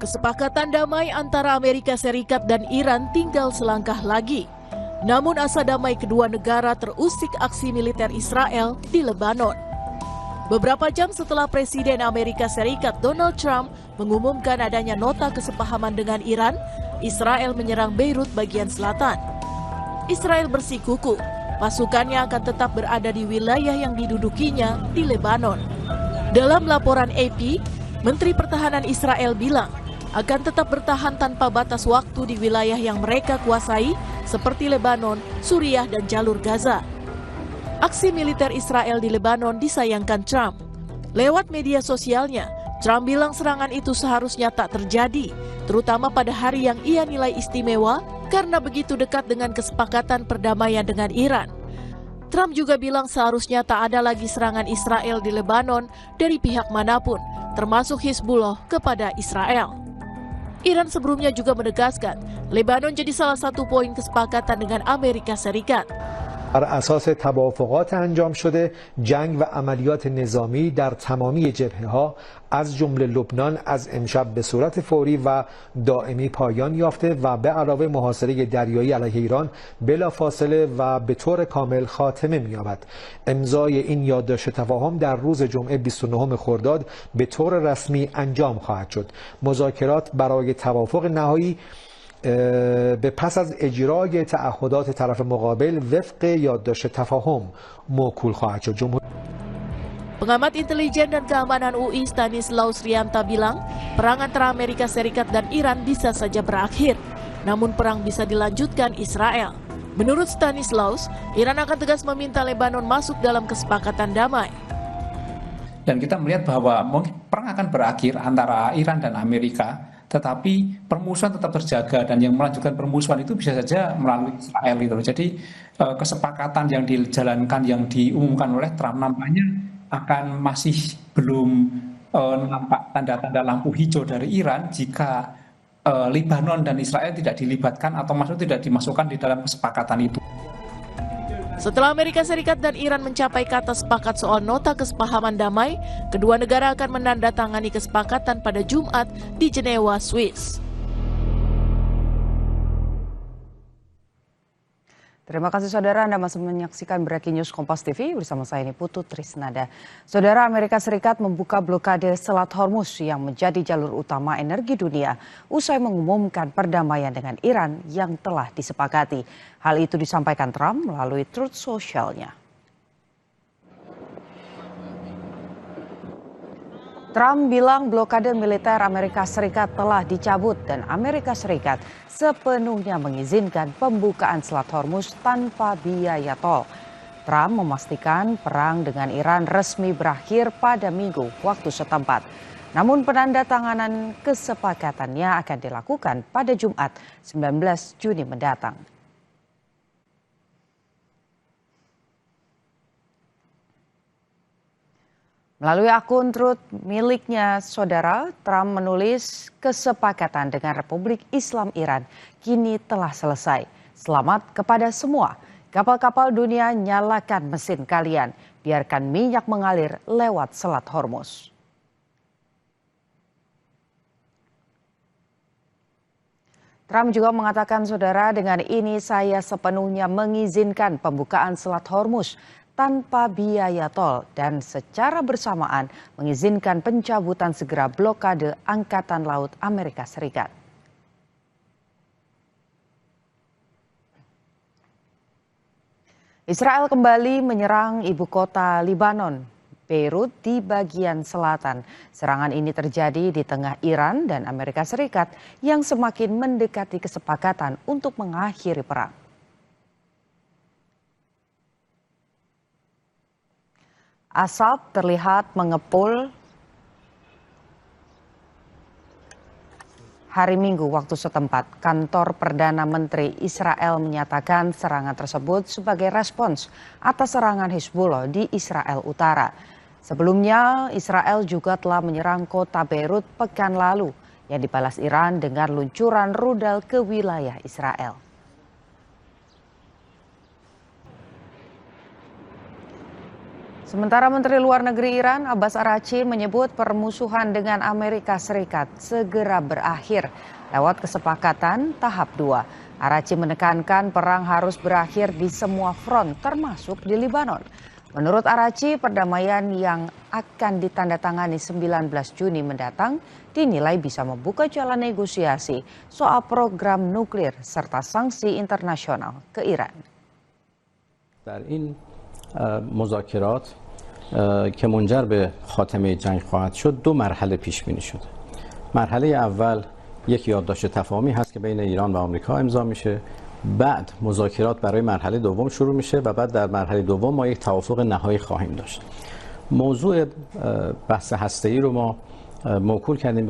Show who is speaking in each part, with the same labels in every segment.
Speaker 1: Kesepakatan damai antara Amerika Serikat dan Iran tinggal selangkah lagi. Namun asa damai kedua negara terusik aksi militer Israel di Lebanon. Beberapa jam setelah Presiden Amerika Serikat Donald Trump mengumumkan adanya nota kesepahaman dengan Iran, Israel menyerang Beirut bagian selatan. Israel bersikukuh, pasukannya akan tetap berada di wilayah yang didudukinya di Lebanon. Dalam laporan AP, Menteri Pertahanan Israel bilang akan tetap bertahan tanpa batas waktu di wilayah yang mereka kuasai seperti Lebanon, Suriah, dan jalur Gaza. Aksi militer Israel di Lebanon disayangkan Trump. Lewat media sosialnya, Trump bilang serangan itu seharusnya tak terjadi, terutama pada hari yang ia nilai istimewa karena begitu dekat dengan kesepakatan perdamaian dengan Iran. Trump juga bilang seharusnya tak ada lagi serangan Israel di Lebanon dari pihak manapun, termasuk Hizbullah kepada Israel. Iran sebelumnya juga menegaskan Lebanon jadi salah satu poin kesepakatan dengan Amerika Serikat.
Speaker 2: بر اساس توافقات انجام شده جنگ و عملیات نظامی در تمامی جبهه‌ها از جمله لبنان از امشب به صورت فوری و دائمی پایان یافته و به علاوه محاصره دریایی علیه ایران بلافاصله و به طور کامل خاتمه می‌یابد. امضای این یادداشت تفاهم در روز جمعه 29 خرداد به طور رسمی انجام خواهد شد. مذاکرات برای توافق نهایی به پس از اجرای تعهدات طرف مقابل وفق یادداشت تفاهم موکول خواهد شد.
Speaker 1: Pengamat intelijen dan keamanan UI Stanislaus Rianta bilang, perang antara Amerika Serikat dan Iran bisa saja berakhir, namun perang bisa dilanjutkan Israel. Menurut Stanislaus, Iran akan tegas meminta Lebanon masuk dalam kesepakatan damai.
Speaker 3: Dan kita melihat bahwa perang akan berakhir antara Iran dan Amerika, tetapi permusuhan tetap terjaga, dan yang melanjutkan permusuhan itu bisa saja melalui Israel gitu. Jadi kesepakatan yang dijalankan, yang diumumkan oleh Trump nampaknya akan masih belum nampak tanda-tanda lampu hijau dari Iran jika Lebanon dan Israel tidak dilibatkan atau tidak dimasukkan di dalam kesepakatan itu.
Speaker 1: Setelah Amerika Serikat dan Iran mencapai kata sepakat soal nota kesepahaman damai, kedua negara akan menandatangani kesepakatan pada Jumat di Jenewa, Swiss.
Speaker 4: Terima kasih saudara, Anda masih menyaksikan Breaking News Kompas TV bersama saya ini Putu Trisnada. Saudara, Amerika Serikat membuka blokade Selat Hormuz yang menjadi jalur utama energi dunia usai mengumumkan perdamaian dengan Iran yang telah disepakati. Hal itu disampaikan Trump melalui Truth Social-nya. Trump bilang blokade militer Amerika Serikat telah dicabut dan Amerika Serikat sepenuhnya mengizinkan pembukaan Selat Hormuz tanpa biaya tol. Trump memastikan perang dengan Iran resmi berakhir pada Minggu waktu setempat. Namun penandatanganan kesepakatannya akan dilakukan pada Jumat 19 Juni mendatang. Melalui akun Truth miliknya, saudara, Trump menulis kesepakatan dengan Republik Islam Iran kini telah selesai. Selamat kepada semua. Kapal-kapal dunia, nyalakan mesin kalian. Biarkan minyak mengalir lewat Selat Hormuz. Trump juga mengatakan, saudara, dengan ini saya sepenuhnya mengizinkan pembukaan Selat Hormuz tanpa biaya tol dan secara bersamaan mengizinkan pencabutan segera blokade Angkatan Laut Amerika Serikat. Israel kembali menyerang ibu kota Lebanon, Beirut di bagian selatan. Serangan ini terjadi di tengah Iran dan Amerika Serikat yang semakin mendekati kesepakatan untuk mengakhiri perang. Asap terlihat mengepul hari Minggu waktu setempat. Kantor Perdana Menteri Israel menyatakan serangan tersebut sebagai respons atas serangan Hizbullah di Israel Utara. Sebelumnya, Israel juga telah menyerang kota Beirut pekan lalu yang dibalas Iran dengan luncuran rudal ke wilayah Israel. Sementara Menteri Luar Negeri Iran Abbas Araghchi menyebut permusuhan dengan Amerika Serikat segera berakhir lewat kesepakatan tahap 2. Araghchi menekankan perang harus berakhir di semua front termasuk di Lebanon. Menurut Araghchi, perdamaian yang akan ditandatangani 19 Juni mendatang dinilai bisa membuka jalan negosiasi soal program nuklir serta sanksi internasional ke Iran.
Speaker 5: مذاکرات که منجر به خاتمه جنگ خواهد شد دو مرحله پیش بینی شده. مرحله اول یک یادداشت تفاهمی هست که بین ایران و آمریکا امضا میشه. بعد مذاکرات برای مرحله دوم شروع میشه و بعد در مرحله دوم ما یک توافق نهایی خواهیم داشت. موضوع بحث هسته‌ای رو ما موکول کردیم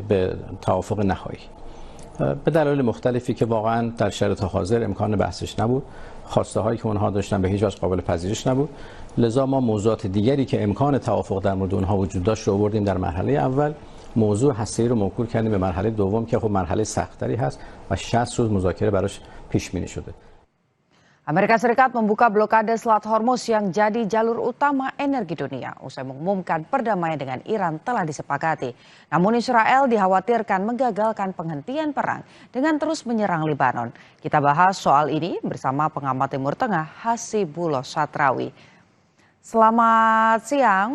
Speaker 5: به توافق نهایی. به دلایل مختلفی که واقعا در شرایط حاضر امکان بحثش نبود، خواسته هایی که اونها داشتن به هیچ وجه قابل پذیرش نبود، لذا ما موضوعات دیگری که امکان توافق در مورد اونها وجود داشت رو آوردیم در مرحله اول. موضوع هسته‌ای رو موکول کردیم به مرحله دوم که خب مرحله سخت‌تری هست و 60 روز مذاکره براش پیش بینی شده.
Speaker 4: Amerika Serikat membuka blokade Selat Hormuz yang jadi jalur utama energi dunia usai mengumumkan perdamaian dengan Iran telah disepakati. Namun Israel dikhawatirkan menggagalkan penghentian perang dengan terus menyerang Lebanon. Kita bahas soal ini bersama pengamat Timur Tengah Hasibullah Satrawi. Selamat siang.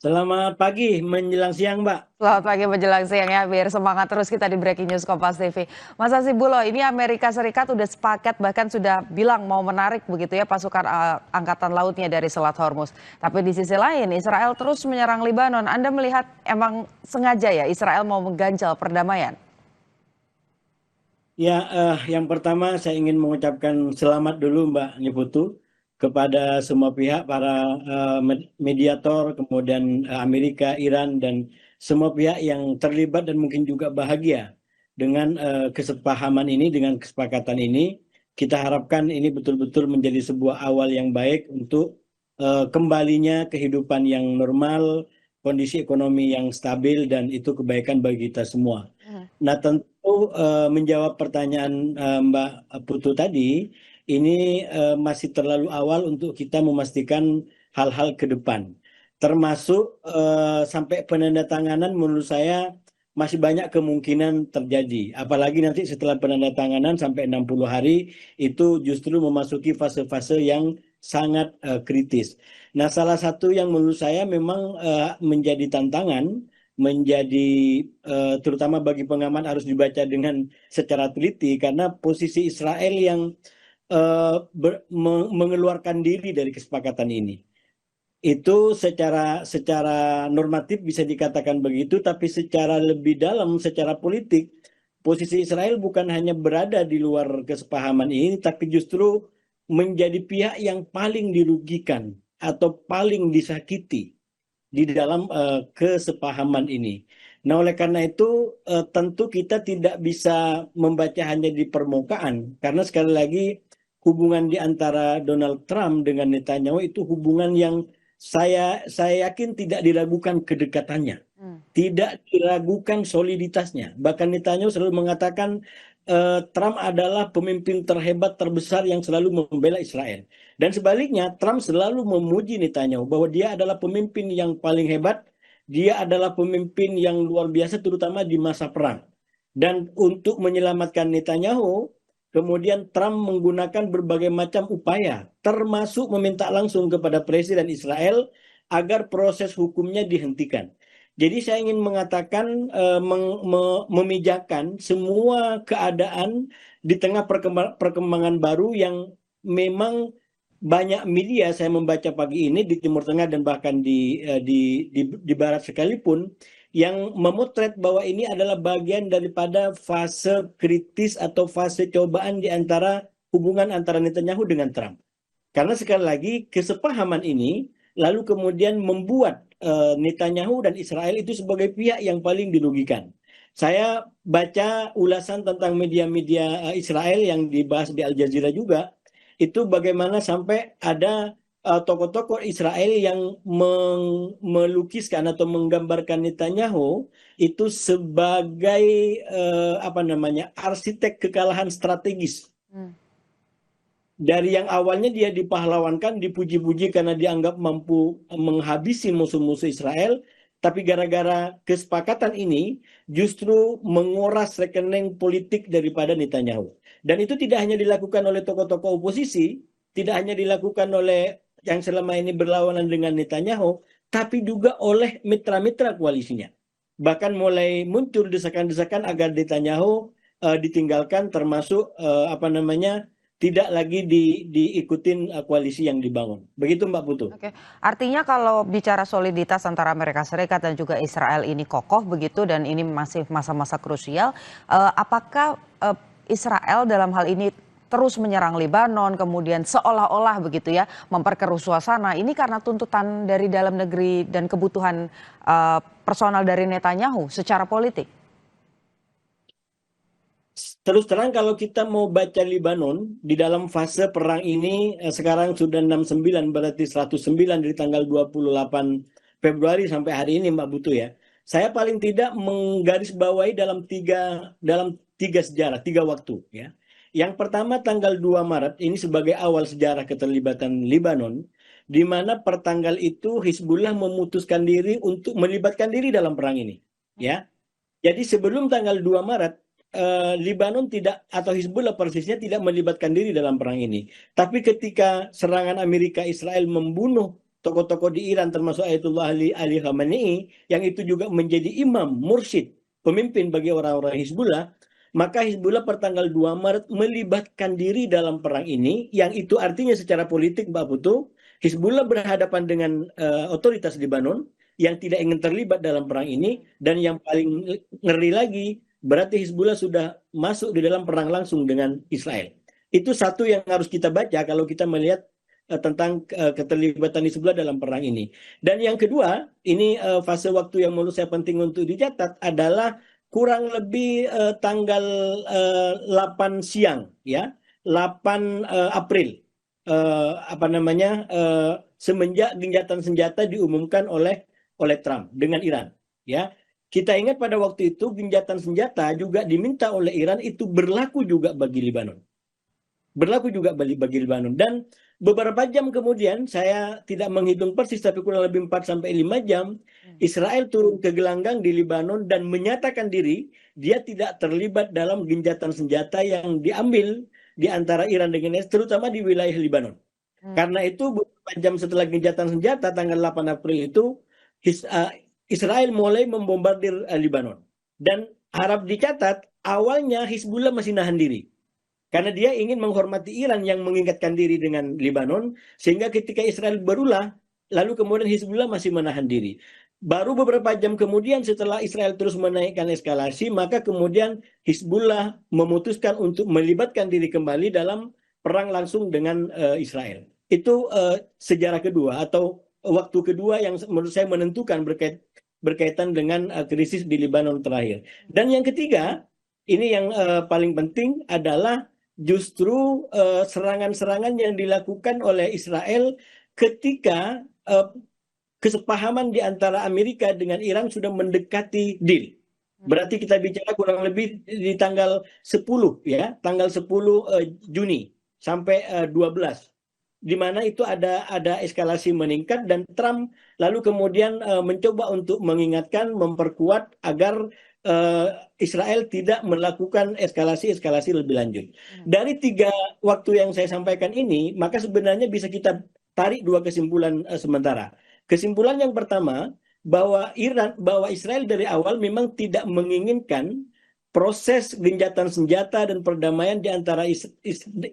Speaker 6: Selamat pagi menjelang siang, Mbak.
Speaker 4: Selamat pagi menjelang siang ya, biar semangat terus kita di Breaking News Kompas TV. Mas Hasibullah, ini Amerika Serikat udah sepakat bahkan sudah bilang mau menarik begitu ya pasukan angkatan lautnya dari Selat Hormuz. Tapi di sisi lain Israel terus menyerang Lebanon. Anda melihat emang sengaja ya Israel mau mengganjal perdamaian?
Speaker 6: Ya, yang pertama saya ingin mengucapkan selamat dulu Mbak Niputu kepada semua pihak, para mediator, kemudian Amerika, Iran, dan semua pihak yang terlibat dan mungkin juga bahagia dengan kesepahaman ini, dengan kesepakatan ini. Kita harapkan ini betul-betul menjadi sebuah awal yang baik untuk kembalinya kehidupan yang normal, kondisi ekonomi yang stabil, dan itu kebaikan bagi kita semua. Nah, tentu menjawab pertanyaan Mbak Putu tadi, ini masih terlalu awal untuk kita memastikan hal-hal ke depan. Termasuk sampai penandatanganan menurut saya masih banyak kemungkinan terjadi. Apalagi nanti setelah penandatanganan sampai 60 hari itu justru memasuki fase-fase yang sangat kritis. Nah, salah satu yang menurut saya memang menjadi tantangan, terutama bagi pengamat harus dibaca dengan secara teliti, karena posisi Israel yang mengeluarkan diri dari kesepakatan ini. Itu secara normatif bisa dikatakan begitu, tapi secara lebih dalam, secara politik, posisi Israel bukan hanya berada di luar kesepahaman ini, tapi justru menjadi pihak yang paling dirugikan atau paling disakiti di dalam kesepahaman ini. Nah, oleh karena itu tentu kita tidak bisa membaca hanya di permukaan, karena sekali lagi hubungan di antara Donald Trump dengan Netanyahu itu hubungan yang saya yakin tidak diragukan kedekatannya, tidak diragukan soliditasnya. Bahkan Netanyahu selalu mengatakan Trump adalah pemimpin terhebat terbesar yang selalu membela Israel. Dan sebaliknya Trump selalu memuji Netanyahu bahwa dia adalah pemimpin yang paling hebat, dia adalah pemimpin yang luar biasa terutama di masa perang. Dan untuk menyelamatkan Netanyahu, kemudian Trump menggunakan berbagai macam upaya, termasuk meminta langsung kepada Presiden Israel agar proses hukumnya dihentikan. Jadi saya ingin mengatakan, memijakan semua keadaan di tengah perkembangan baru yang memang banyak media saya membaca pagi ini di Timur Tengah dan bahkan di Barat sekalipun, yang memotret bahwa ini adalah bagian daripada fase kritis atau fase cobaan di antara hubungan antara Netanyahu dengan Trump. Karena sekali lagi kesepahaman ini lalu kemudian membuat Netanyahu dan Israel itu sebagai pihak yang paling dirugikan. Saya baca ulasan tentang media-media Israel yang dibahas di Al Jazeera juga, itu bagaimana sampai ada tokoh-tokoh Israel yang melukiskan atau menggambarkan Netanyahu itu sebagai arsitek kekalahan strategis Dari yang awalnya dia dipahlawankan, dipuji-puji karena dianggap mampu menghabisi musuh-musuh Israel, tapi gara-gara kesepakatan ini justru menguras rekening politik daripada Netanyahu. Dan itu tidak hanya dilakukan oleh tokoh-tokoh oposisi, tidak hanya dilakukan oleh yang selama ini berlawanan dengan Netanyahu, tapi juga oleh mitra-mitra koalisinya. Bahkan mulai muncul desakan-desakan agar Netanyahu ditinggalkan, termasuk tidak lagi diikutin koalisi yang dibangun. Begitu Mbak Putu.
Speaker 4: Oke, artinya kalau bicara soliditas antara Amerika Serikat dan juga Israel ini kokoh begitu dan ini masih masa-masa krusial, apakah Israel dalam hal ini terus menyerang Lebanon, kemudian seolah-olah begitu ya memperkeruh suasana ini karena tuntutan dari dalam negeri dan kebutuhan personal dari Netanyahu secara politik?
Speaker 6: Terus terang kalau kita mau baca Lebanon di dalam fase perang ini sekarang sudah 69, berarti 109 dari tanggal 28 Februari sampai hari ini Mbak Putu ya. Saya paling tidak menggarisbawahi dalam tiga sejarah, tiga waktu ya. Yang pertama tanggal 2 Maret ini sebagai awal sejarah keterlibatan Lebanon, di mana pertanggal itu Hizbullah memutuskan diri untuk melibatkan diri dalam perang ini ya. Jadi sebelum tanggal 2 Maret Lebanon tidak, atau Hizbullah persisnya tidak melibatkan diri dalam perang ini. Tapi ketika serangan Amerika Israel membunuh tokoh-tokoh di Iran termasuk Ayatullah Ali Khamenei yang itu juga menjadi imam, mursyid, pemimpin bagi orang-orang Hizbullah, maka Hizbullah pertanggal 2 Maret melibatkan diri dalam perang ini, yang itu artinya secara politik Mbak Putu, Hizbullah berhadapan dengan otoritas Lebanon yang tidak ingin terlibat dalam perang ini, dan yang paling ngeri lagi, berarti Hizbullah sudah masuk di dalam perang langsung dengan Israel. Itu satu yang harus kita baca kalau kita melihat tentang keterlibatan Hizbullah dalam perang ini. Dan yang kedua, ini fase waktu yang menurut saya penting untuk dicatat adalah kurang lebih tanggal 8 siang, ya, 8 April, semenjak gencatan senjata diumumkan oleh Trump dengan Iran, ya. Kita ingat pada waktu itu gencatan senjata juga diminta oleh Iran, itu berlaku juga bagi Lebanon. Berlaku juga bagi Lebanon. Dan beberapa jam kemudian, saya tidak menghitung persis tapi kurang lebih 4-5 jam, Israel turun ke gelanggang di Lebanon dan menyatakan diri dia tidak terlibat dalam gencatan senjata yang diambil di antara Iran dengan Israel, terutama di wilayah Lebanon. Karena itu beberapa jam setelah gencatan senjata tanggal 8 April itu Israel mulai membombardir Lebanon. Dan harap dicatat, awalnya Hizbullah masih nahan diri. Karena dia ingin menghormati Iran yang mengingatkan diri dengan Lebanon, sehingga ketika Israel berulah, lalu kemudian Hizbullah masih menahan diri. Baru beberapa jam kemudian setelah Israel terus menaikkan eskalasi, maka kemudian Hizbullah memutuskan untuk melibatkan diri kembali dalam perang langsung dengan Israel. Itu sejarah kedua atau waktu kedua yang menurut saya menentukan berkaitan dengan krisis di Lebanon terakhir. Dan yang ketiga, ini yang paling penting adalah justru serangan-serangan yang dilakukan oleh Israel ketika kesepahaman di antara Amerika dengan Iran sudah mendekati deal. Berarti kita bicara kurang lebih di tanggal 10 ya, tanggal 10 Juni sampai 12. Di mana itu ada eskalasi meningkat, dan Trump lalu kemudian mencoba untuk mengingatkan, memperkuat agar Israel tidak melakukan eskalasi lebih lanjut. Dari tiga waktu yang saya sampaikan ini, maka sebenarnya bisa kita tarik dua kesimpulan sementara. Kesimpulan yang pertama, bahwa Israel dari awal memang tidak menginginkan proses gencatan senjata dan perdamaian di antara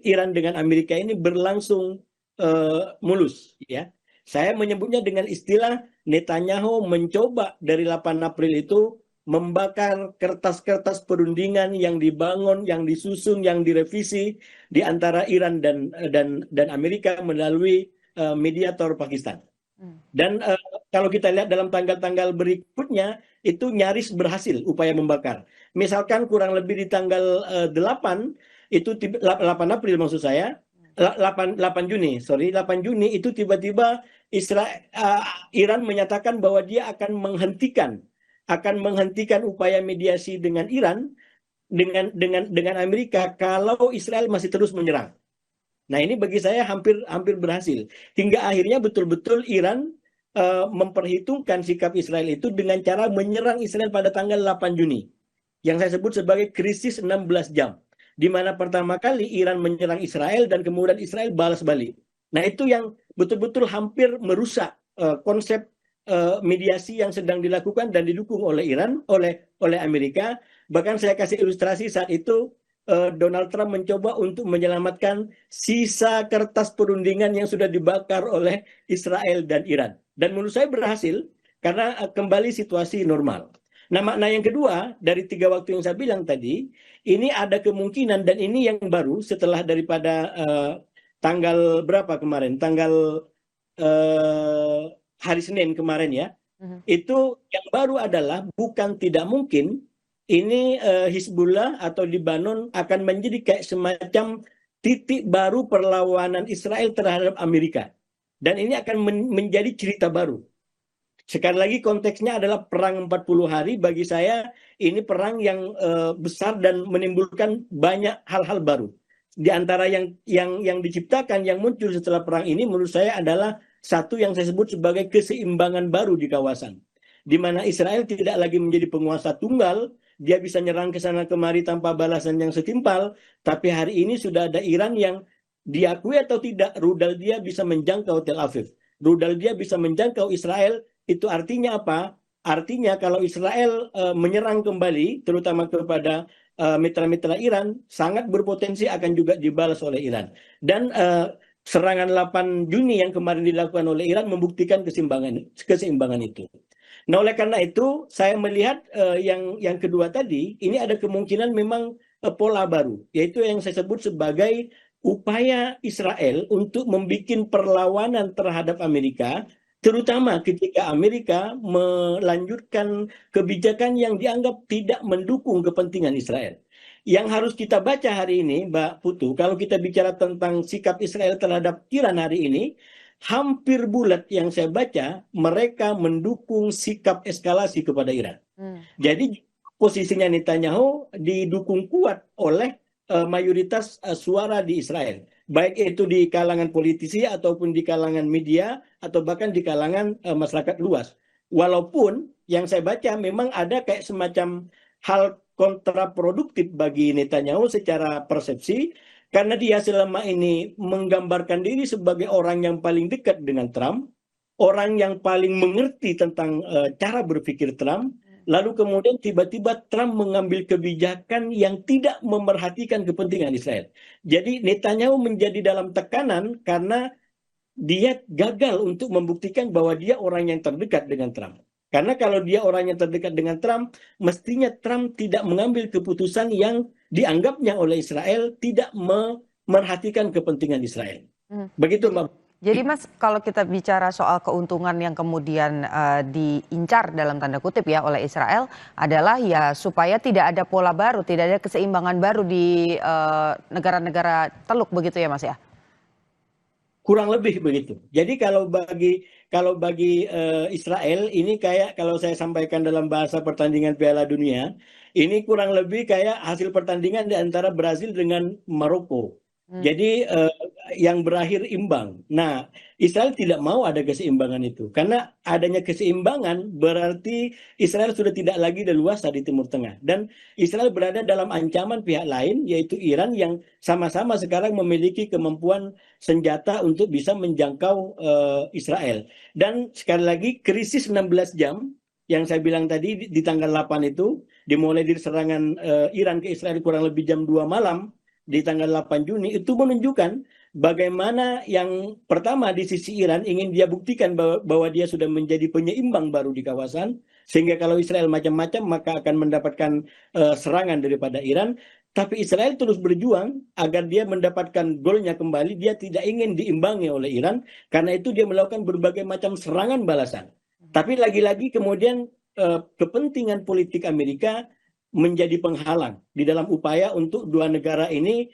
Speaker 6: Iran dengan Amerika ini berlangsung mulus, ya. Saya menyebutnya dengan istilah Netanyahu mencoba dari 8 April itu membakar kertas-kertas perundingan yang dibangun, yang disusun, yang direvisi di antara Iran dan Amerika melalui mediator Pakistan. Dan kalau kita lihat dalam tanggal-tanggal berikutnya itu nyaris berhasil upaya membakar. Misalkan kurang lebih di tanggal 8 itu 8 April maksud saya, 8 Juni itu tiba-tiba Iran menyatakan bahwa dia akan menghentikan upaya mediasi dengan Iran dengan Amerika kalau Israel masih terus menyerang. Nah, ini bagi saya hampir berhasil. Hingga akhirnya betul-betul Iran memperhitungkan sikap Israel itu dengan cara menyerang Israel pada tanggal 8 Juni. Yang saya sebut sebagai krisis 16 jam. Di mana pertama kali Iran menyerang Israel dan kemudian Israel balas balik. Nah, itu yang betul-betul hampir merusak konsep mediasi yang sedang dilakukan dan didukung oleh Iran, oleh Amerika. Bahkan saya kasih ilustrasi saat itu Donald Trump mencoba untuk menyelamatkan sisa kertas perundingan yang sudah dibakar oleh Israel dan Iran. Dan menurut saya berhasil karena kembali situasi normal. Nah, makna yang kedua dari 3 waktu yang saya bilang tadi, ini ada kemungkinan dan ini yang baru setelah daripada tanggal berapa kemarin? Tanggal hari Senin kemarin ya. Itu yang baru adalah bukan tidak mungkin ini Hizbullah atau Lebanon akan menjadi kayak semacam titik baru perlawanan Israel terhadap Amerika. Dan ini akan menjadi cerita baru. Sekali lagi konteksnya adalah perang 40 hari. Bagi saya ini perang yang besar dan menimbulkan banyak hal-hal baru. Di antara yang diciptakan, yang muncul setelah perang ini menurut saya adalah satu yang saya sebut sebagai keseimbangan baru di kawasan. Di mana Israel tidak lagi menjadi penguasa tunggal, dia bisa nyerang ke sana kemari tanpa balasan yang setimpal, tapi hari ini sudah ada Iran yang diakui atau tidak, rudal dia bisa menjangkau Tel Aviv. Rudal dia bisa menjangkau Israel, itu artinya apa? Artinya kalau Israel menyerang kembali, terutama kepada mitra-mitra Iran, sangat berpotensi akan juga dibalas oleh Iran. Dan serangan 8 Juni yang kemarin dilakukan oleh Iran membuktikan keseimbangan itu. Nah, oleh karena itu saya melihat yang kedua tadi, ini ada kemungkinan memang pola baru, yaitu yang saya sebut sebagai upaya Israel untuk membuat perlawanan terhadap Amerika, terutama ketika Amerika melanjutkan kebijakan yang dianggap tidak mendukung kepentingan Israel. Yang harus kita baca hari ini, Mbak Putu, kalau kita bicara tentang sikap Israel terhadap Iran hari ini, hampir bulat yang saya baca, mereka mendukung sikap eskalasi kepada Iran. Jadi posisinya Netanyahu didukung kuat oleh mayoritas suara di Israel. Baik itu di kalangan politisi ataupun di kalangan media atau bahkan di kalangan masyarakat luas. Walaupun yang saya baca memang ada kayak semacam hal kontraproduktif bagi Netanyahu secara persepsi, karena dia selama ini menggambarkan diri sebagai orang yang paling dekat dengan Trump, orang yang paling mengerti tentang cara berpikir Trump, lalu kemudian tiba-tiba Trump mengambil kebijakan yang tidak memerhatikan kepentingan Israel. Jadi Netanyahu menjadi dalam tekanan karena dia gagal untuk membuktikan bahwa dia orang yang terdekat dengan Trump. Karena kalau dia orang yang terdekat dengan Trump, mestinya Trump tidak mengambil keputusan yang dianggapnya oleh Israel tidak memerhatikan kepentingan Israel. Begitu, Mbak.
Speaker 4: Jadi Mas, kalau kita bicara soal keuntungan yang kemudian diincar dalam tanda kutip ya oleh Israel adalah ya supaya tidak ada pola baru, tidak ada keseimbangan baru di negara-negara Teluk begitu ya Mas ya?
Speaker 6: Kurang lebih begitu. Jadi kalau bagi Israel ini kayak kalau saya sampaikan dalam bahasa pertandingan Piala Dunia, ini kurang lebih kayak hasil pertandingan di antara Brazil dengan Maroko. Jadi yang berakhir imbang. Nah, Israel tidak mau ada keseimbangan itu. Karena adanya keseimbangan berarti Israel sudah tidak lagi leluasa di Timur Tengah. Dan Israel berada dalam ancaman pihak lain, yaitu Iran yang sama-sama sekarang memiliki kemampuan senjata untuk bisa menjangkau Israel. Dan sekali lagi, krisis 16 jam yang saya bilang tadi di tanggal 8 itu, dimulai dari serangan Iran ke Israel kurang lebih jam 2 malam, di tanggal 8 Juni itu menunjukkan bagaimana yang pertama di sisi Iran ingin dia buktikan bahwa dia sudah menjadi penyeimbang baru di kawasan, sehingga kalau Israel macam-macam maka akan mendapatkan serangan daripada Iran. Tapi Israel terus berjuang agar dia mendapatkan golnya kembali. Dia tidak ingin diimbangi oleh Iran, karena itu dia melakukan berbagai macam serangan balasan. Tapi lagi-lagi kemudian kepentingan politik Amerika menjadi penghalang di dalam upaya untuk dua negara ini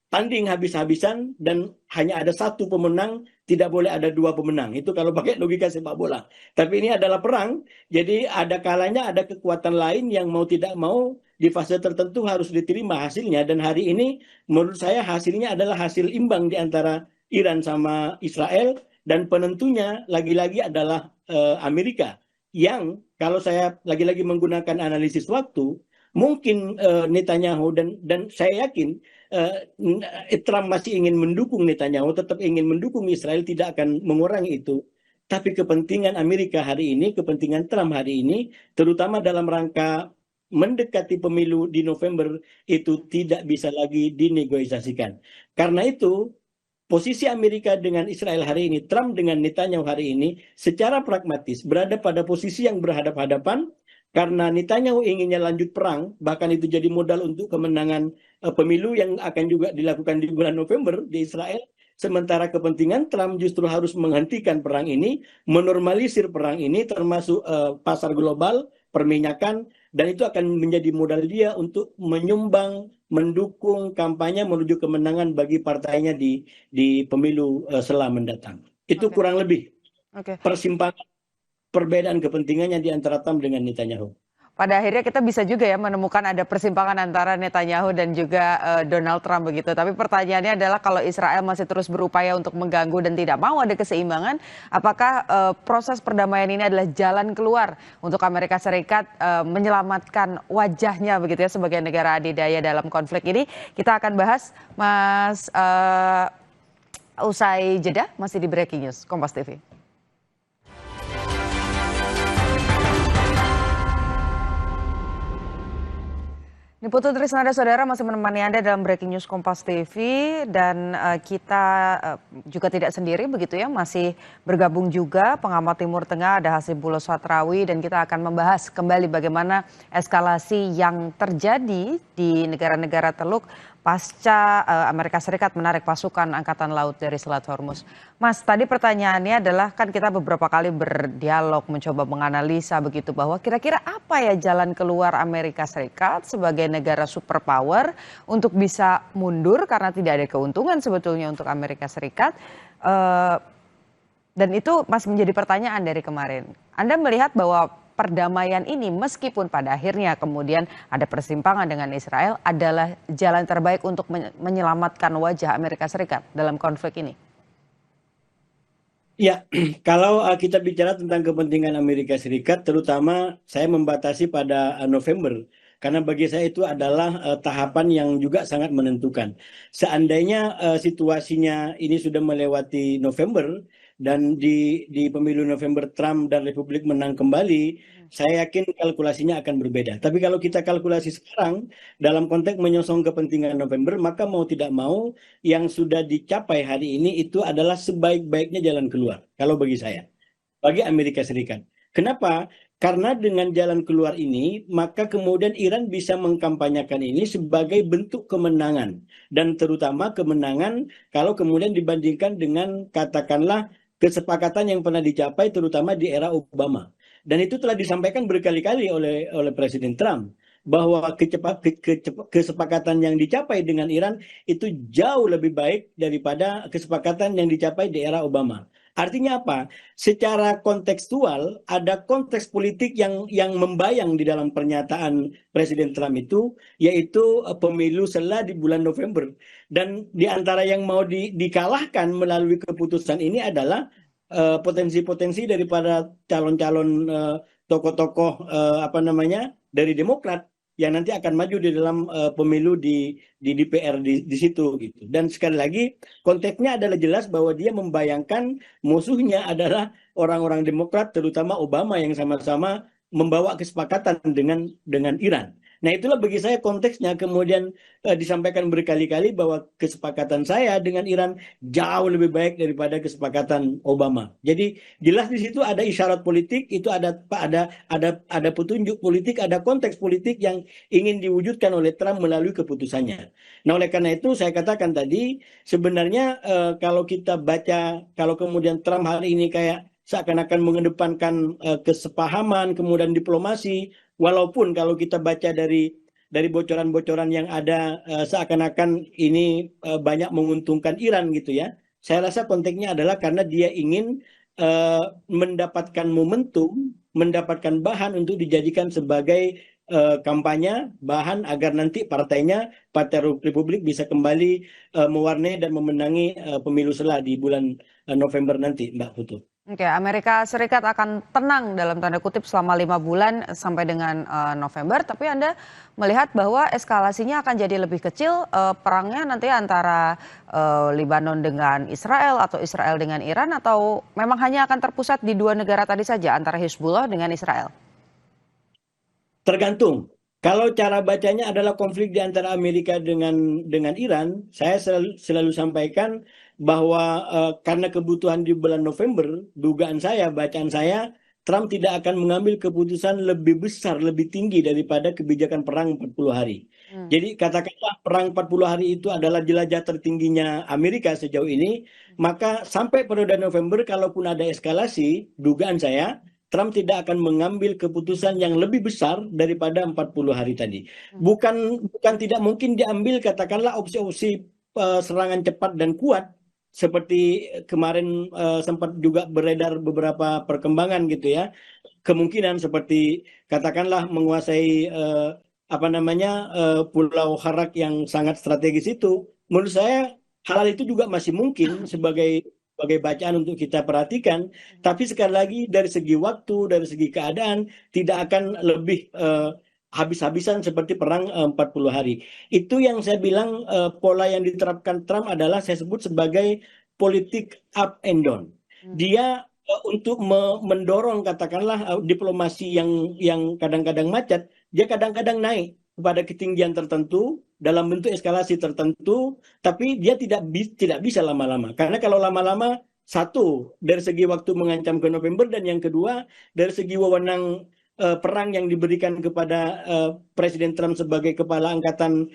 Speaker 6: tanding habis-habisan dan hanya ada satu pemenang, tidak boleh ada dua pemenang. Itu kalau pakai logika sepak bola. Tapi ini adalah perang, jadi ada kalanya ada kekuatan lain yang mau tidak mau di fase tertentu harus diterima hasilnya, dan hari ini menurut saya hasilnya adalah hasil imbang di antara Iran sama Israel, dan penentunya lagi-lagi adalah Amerika, yang kalau saya lagi-lagi menggunakan analisis waktu, mungkin Netanyahu dan saya yakin Trump masih ingin mendukung Netanyahu, tetap ingin mendukung Israel, tidak akan mengurangi itu. Tapi kepentingan Amerika hari ini, kepentingan Trump hari ini, terutama dalam rangka mendekati pemilu di November, itu tidak bisa lagi dinegosiasikan. Karena itu, posisi Amerika dengan Israel hari ini, Trump dengan Netanyahu hari ini, secara pragmatis berada pada posisi yang berhadap-hadapan, karena Netanyahu inginnya lanjut perang, bahkan itu jadi modal untuk kemenangan pemilu yang akan juga dilakukan di bulan November di Israel. Sementara kepentingan Trump justru harus menghentikan perang ini, menormalisir perang ini, termasuk pasar global, perminyakan, dan itu akan menjadi modal dia untuk menyumbang, mendukung kampanye menuju kemenangan bagi partainya di pemilu setelah mendatang. Itu kurang lebih persimpangan, perbedaan kepentingannya di antara Trump dengan Netanyahu.
Speaker 4: Pada akhirnya kita bisa juga ya menemukan ada persimpangan antara Netanyahu dan juga Donald Trump begitu. Tapi pertanyaannya adalah kalau Israel masih terus berupaya untuk mengganggu dan tidak mau ada keseimbangan, apakah proses perdamaian ini adalah jalan keluar untuk Amerika Serikat menyelamatkan wajahnya begitu ya sebagai negara adidaya dalam konflik ini? Kita akan bahas Mas usai jeda, masih di Breaking News Kompas TV. Niputu Trisnada Saudara masih menemani Anda dalam Breaking News Kompas TV, dan kita juga tidak sendiri begitu ya, masih bergabung juga pengamat Timur Tengah ada Hasibullah Satrawi, dan kita akan membahas kembali bagaimana eskalasi yang terjadi di negara-negara Teluk pasca Amerika Serikat menarik pasukan Angkatan Laut dari Selat Hormuz. Mas, tadi pertanyaannya adalah kan kita beberapa kali berdialog mencoba menganalisa begitu bahwa kira-kira apa ya jalan keluar Amerika Serikat sebagai negara superpower untuk bisa mundur karena tidak ada keuntungan sebetulnya untuk Amerika Serikat. Dan itu masih menjadi pertanyaan dari kemarin. Anda melihat bahwa perdamaian ini meskipun pada akhirnya kemudian ada persimpangan dengan Israel adalah jalan terbaik untuk menyelamatkan wajah Amerika Serikat dalam konflik ini?
Speaker 6: Ya, kalau kita bicara tentang kepentingan Amerika Serikat, terutama saya membatasi pada November, karena bagi saya itu adalah tahapan yang juga sangat menentukan. Seandainya situasinya ini sudah melewati November, dan di pemilu November Trump dan Republik menang kembali, saya yakin kalkulasinya akan berbeda. Tapi kalau kita kalkulasi sekarang dalam konteks menyongsong kepentingan November, maka mau tidak mau yang sudah dicapai hari ini itu adalah sebaik-baiknya jalan keluar. Kalau bagi saya, bagi Amerika Serikat. Kenapa? Karena dengan jalan keluar ini, maka kemudian Iran bisa mengkampanyekan ini sebagai bentuk kemenangan. Dan terutama kemenangan kalau kemudian dibandingkan dengan katakanlah kesepakatan yang pernah dicapai terutama di era Obama. Dan itu telah disampaikan berkali-kali oleh Presiden Trump, bahwa kesepakatan yang dicapai dengan Iran itu jauh lebih baik daripada kesepakatan yang dicapai di era Obama. Artinya apa? Secara kontekstual ada konteks politik yang membayang di dalam pernyataan Presiden Trump itu, yaitu pemilu setelah di bulan November. Dan di antara yang mau dikalahkan melalui keputusan ini adalah potensi-potensi daripada calon-calon tokoh-tokoh dari Demokrat yang nanti akan maju di dalam pemilu di DPR di situ gitu. Dan sekali lagi konteksnya adalah jelas bahwa dia membayangkan musuhnya adalah orang-orang Demokrat, terutama Obama yang sama-sama membawa kesepakatan dengan Iran. Nah itulah bagi saya konteksnya, kemudian disampaikan berkali-kali bahwa kesepakatan saya dengan Iran jauh lebih baik daripada kesepakatan Obama. Jadi jelas di situ ada isyarat politik, itu ada petunjuk politik, ada konteks politik yang ingin diwujudkan oleh Trump melalui keputusannya. Nah oleh karena itu saya katakan tadi, sebenarnya kalau kita baca, kalau kemudian Trump hari ini kayak seakan-akan mengedepankan kesepahaman, kemudian diplomasi, walaupun kalau kita baca dari bocoran-bocoran yang ada seakan-akan ini banyak menguntungkan Iran gitu ya. Saya rasa konteksnya adalah karena dia ingin mendapatkan momentum, mendapatkan bahan untuk dijadikan sebagai kampanye bahan agar nanti partainya Partai Republik bisa kembali mewarnai dan memenangi pemilu sela di bulan November nanti, Mbak Putu.
Speaker 4: Oke, Amerika Serikat akan tenang dalam tanda kutip selama 5 bulan sampai dengan November, tapi Anda melihat bahwa eskalasinya akan jadi lebih kecil perangnya nanti antara Lebanon dengan Israel atau Israel dengan Iran, atau memang hanya akan terpusat di dua negara tadi saja antara Hizbullah dengan Israel?
Speaker 6: Tergantung. Kalau cara bacanya adalah konflik di antara Amerika dengan Iran, saya selalu sampaikan bahwa karena kebutuhan di bulan November, dugaan saya, bacaan saya, Trump tidak akan mengambil keputusan lebih besar, lebih tinggi daripada kebijakan perang 40 hari. Jadi katakanlah perang 40 hari itu adalah jelajah tertingginya Amerika sejauh ini, maka sampai periode November kalaupun ada eskalasi, dugaan saya, Trump tidak akan mengambil keputusan yang lebih besar daripada 40 hari tadi. Bukan tidak mungkin diambil katakanlah opsi-opsi serangan cepat dan kuat seperti kemarin sempat juga beredar beberapa perkembangan gitu ya. Kemungkinan seperti katakanlah menguasai Pulau Harak yang sangat strategis itu. Menurut saya hal itu juga masih mungkin sebagai bacaan untuk kita perhatikan, tapi sekali lagi dari segi waktu, dari segi keadaan tidak akan lebih habis-habisan seperti perang 40 hari. Itu yang saya bilang pola yang diterapkan Trump adalah saya sebut sebagai politik up and down. Dia untuk mendorong katakanlah diplomasi yang kadang-kadang macet, dia kadang-kadang naik pada ketinggian tertentu dalam bentuk eskalasi tertentu, tapi dia tidak bisa lama-lama. Karena kalau lama-lama, satu, dari segi waktu mengancam ke November, dan yang kedua, dari segi wewenang perang yang diberikan kepada Presiden Trump sebagai kepala angkatan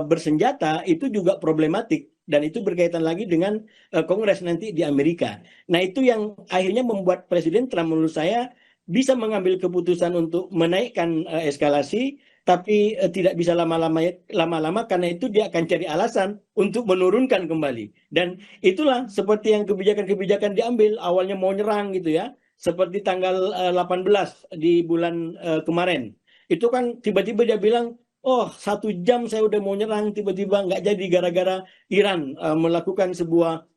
Speaker 6: bersenjata, itu juga problematik. Dan itu berkaitan lagi dengan Kongres nanti di Amerika. Nah itu yang akhirnya membuat Presiden Trump menurut saya bisa mengambil keputusan untuk menaikkan eskalasi, tapi tidak bisa lama-lama karena itu dia akan cari alasan untuk menurunkan kembali. Dan itulah seperti yang kebijakan-kebijakan diambil, awalnya mau nyerang gitu ya, seperti tanggal 18 di bulan kemarin. Itu kan tiba-tiba dia bilang, oh 1 jam saya udah mau nyerang, tiba-tiba nggak jadi gara-gara Iran melakukan sebuah